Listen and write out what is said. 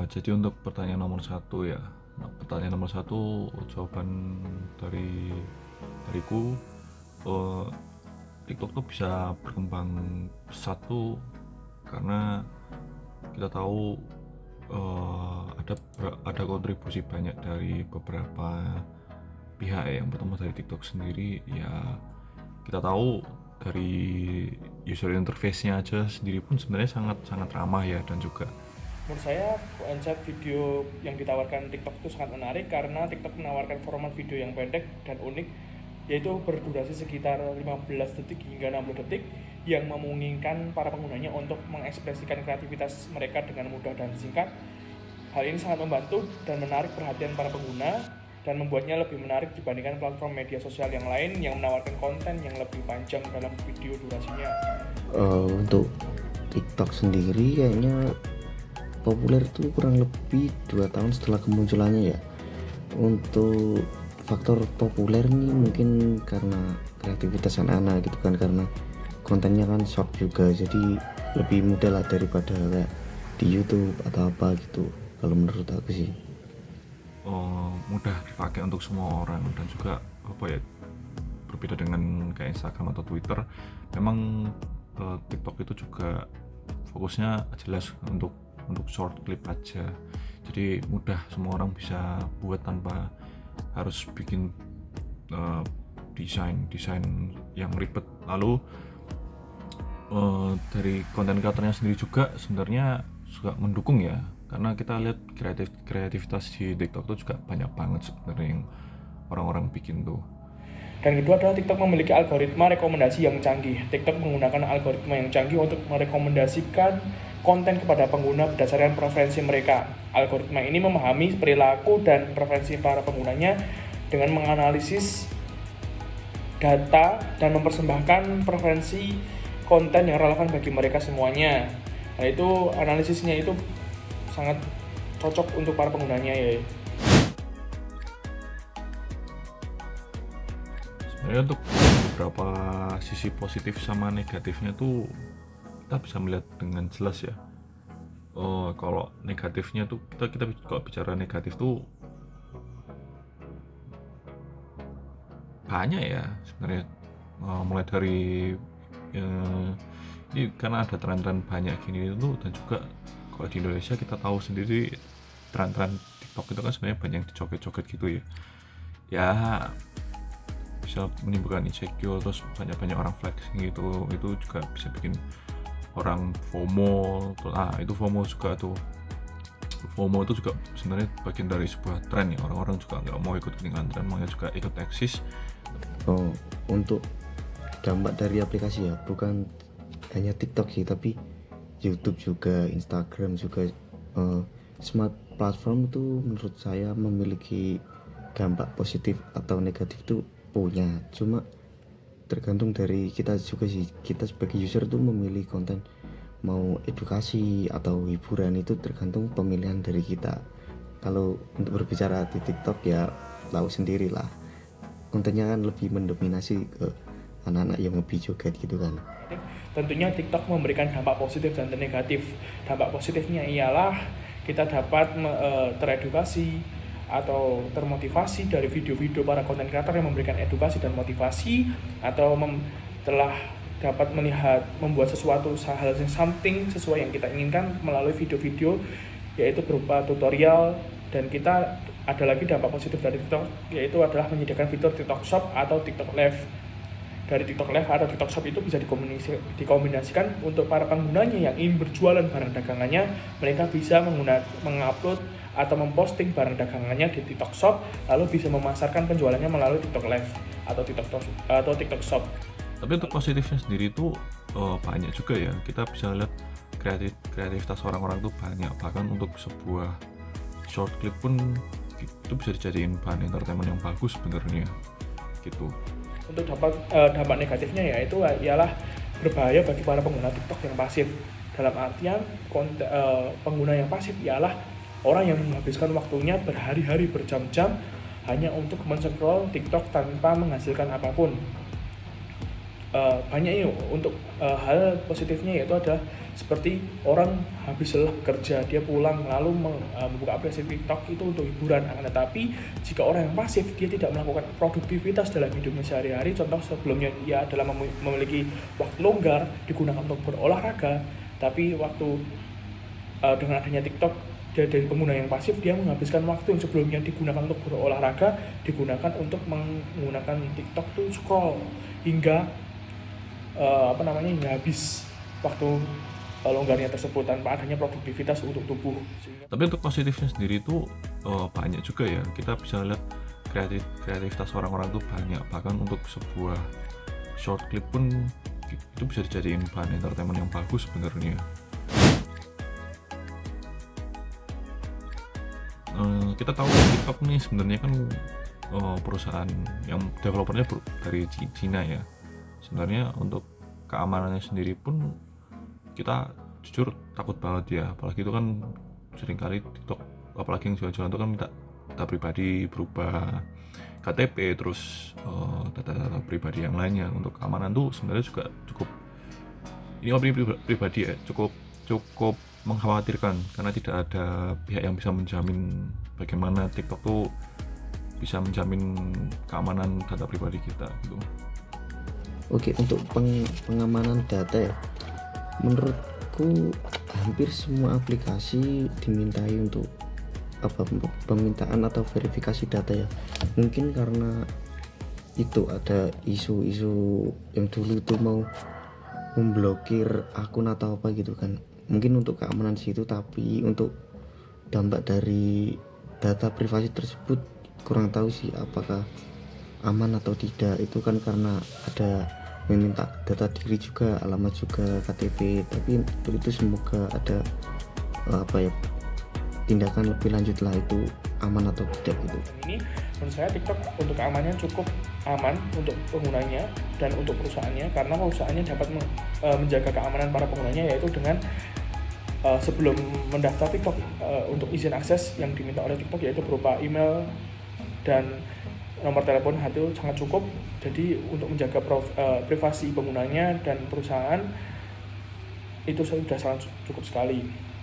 Jadi untuk pertanyaan nomor satu ya. Nah, pertanyaan nomor satu, jawaban dariku, eh, TikTok tuh bisa berkembang pesat tuh karena kita tahu ada kontribusi banyak dari beberapa pihak ya. Yang pertama dari TikTok sendiri ya, kita tahu dari user interface-nya aja sendiri pun sebenarnya sangat sangat ramah ya, dan juga Menurut saya konsep video yang ditawarkan TikTok itu sangat menarik karena TikTok menawarkan format video yang pendek dan unik, yaitu berdurasi sekitar 15 detik hingga 60 detik yang memungkinkan para penggunanya untuk mengekspresikan kreativitas mereka dengan mudah dan singkat. Hal ini sangat membantu dan menarik perhatian para pengguna dan membuatnya lebih menarik dibandingkan platform media sosial yang lain yang menawarkan konten yang lebih panjang dalam video durasinya. Untuk TikTok sendiri kayaknya populer tuh kurang lebih 2 tahun setelah kemunculannya ya. Untuk faktor populer nih mungkin karena kreativitas anak-anak gitu kan, karena kontennya kan short juga, jadi lebih mudah lah daripada kayak di YouTube atau apa gitu, kalau menurut aku sih. mudah dipakai untuk semua orang, dan juga apa ya, berbeda dengan kayak Instagram atau Twitter. Memang TikTok itu juga fokusnya jelas untuk short clip aja, jadi mudah semua orang bisa buat tanpa harus bikin desain yang ribet. Lalu dari konten kreatornya sendiri juga sebenarnya suka mendukung ya, karena kita lihat kreativitas di TikTok tuh juga banyak banget sebenarnya yang orang-orang bikin tuh. Dan kedua adalah TikTok memiliki algoritma rekomendasi yang canggih. TikTok menggunakan algoritma yang canggih untuk merekomendasikan konten kepada pengguna berdasarkan preferensi mereka. Algoritma ini memahami perilaku dan preferensi para penggunanya dengan menganalisis data dan mempersembahkan preferensi konten yang relevan bagi mereka semuanya. Nah, itu analisisnya itu sangat cocok untuk para penggunanya ya. Sebenarnya untuk beberapa sisi positif sama negatifnya tuh kita bisa melihat dengan jelas ya. Kalau negatifnya tuh, kita kalau bicara negatif tuh banyak ya sebenarnya. Mulai dari ini karena ada tren-tren banyak gini itu, dan juga kalau di Indonesia kita tahu sendiri tren-tren TikTok itu kan sebenarnya banyak yang dicoket-coket gitu ya. Ya bisa menimbulkan insecure, terus banyak orang flexing gitu, itu juga bisa bikin orang FOMO. Itu FOMO juga tuh. FOMO itu juga sebenarnya bagian dari sebuah tren ya, orang-orang juga nggak mau ikut ketinggalan tren, makanya juga ikut eksis. Untuk dampak dari aplikasi ya, bukan hanya TikTok sih, tapi YouTube juga, Instagram juga. Smart platform itu menurut saya memiliki dampak positif atau negatif tuh punya, cuma tergantung dari kita juga sih. Kita sebagai user tuh memilih konten mau edukasi atau hiburan, itu tergantung pemilihan dari kita. Kalau untuk berbicara di TikTok ya tahu sendiri lah, kontennya kan lebih mendominasi ke anak-anak yang lebih joget gitu kan. Tentunya TikTok memberikan dampak positif dan negatif. Dampak positifnya ialah kita dapat teredukasi atau termotivasi dari video-video para konten kreator yang memberikan edukasi dan motivasi, atau telah dapat melihat membuat sesuatu hal yang something sesuai yang kita inginkan melalui video-video, yaitu berupa tutorial. Dan kita ada lagi dampak positif dari TikTok, yaitu adalah menyediakan fitur TikTok Shop atau TikTok Live. Dari TikTok Live atau TikTok Shop itu bisa dikombinasikan untuk para penggunanya yang ingin berjualan barang dagangannya. Mereka bisa mengupload atau memposting barang dagangannya di TikTok Shop, lalu bisa memasarkan penjualannya melalui TikTok Live atau TikTok Shop. Tapi untuk positifnya sendiri itu banyak juga ya. Kita bisa lihat kreativitas orang-orang tuh banyak, bahkan untuk sebuah short clip pun itu bisa dijadiin bahan entertainment yang bagus sebenarnya gitu. Untuk dampak negatifnya yaitu ialah berbahaya bagi para pengguna TikTok yang pasif. Dalam artian pengguna yang pasif ialah orang yang menghabiskan waktunya berhari-hari, berjam-jam hanya untuk men-scroll TikTok tanpa menghasilkan apapun. banyak ini untuk hal positifnya, yaitu adalah seperti orang habis lelah bekerja, dia pulang lalu membuka aplikasi TikTok itu untuk hiburan. Tetapi jika orang yang pasif, dia tidak melakukan produktivitas dalam hidupnya sehari-hari. Contoh sebelumnya dia adalah memiliki waktu longgar digunakan untuk berolahraga, tapi waktu dengan adanya TikTok, dia dari pengguna yang pasif, dia menghabiskan waktu yang sebelumnya digunakan untuk berolahraga digunakan untuk menggunakan TikTok tuh scroll hingga hingga habis waktu longgarnya tersebut tanpa adanya produktivitas untuk tubuh. Tapi untuk positifnya sendiri itu banyak juga ya. Kita bisa lihat kreativitas orang-orang itu banyak, bahkan untuk sebuah short clip pun itu bisa dijadiin bahan entertainment yang bagus sebenarnya. Kita tahu TikTok ini sebenarnya kan perusahaan yang developernya dari Cina ya. Sebenarnya untuk keamanannya sendiri pun kita jujur takut banget ya, apalagi itu kan seringkali TikTok, apalagi yang jual-jualan itu kan minta data pribadi berubah KTP, terus data-data pribadi yang lainnya. Untuk keamanan tuh sebenarnya juga cukup, ini opini pribadi ya, cukup mengkhawatirkan, karena tidak ada pihak yang bisa menjamin bagaimana TikTok tuh bisa menjamin keamanan data pribadi kita gitu. Oke, untuk pengamanan data ya, menurutku hampir semua aplikasi dimintai untuk permintaan atau verifikasi data ya. Mungkin karena itu ada isu-isu yang dulu tuh mau memblokir akun atau apa gitu kan. Mungkin untuk keamanan situ, tapi untuk dampak dari data privasi tersebut kurang tahu sih apakah aman atau tidak. Itu kan karena ada meminta data diri juga, alamat juga, KTP. Tapi untuk itu semoga ada tindakan lebih lanjut lah, itu aman atau tidak gitu. Ini menurut saya TikTok untuk keamanannya cukup aman untuk penggunanya dan untuk perusahaannya, karena perusahaannya dapat menjaga keamanan para penggunanya, yaitu dengan sebelum mendaftar TikTok untuk izin akses yang diminta oleh TikTok, yaitu berupa email dan nomor telepon itu sangat cukup. Jadi untuk menjaga privasi penggunanya dan perusahaan itu sudah sangat cukup sekali.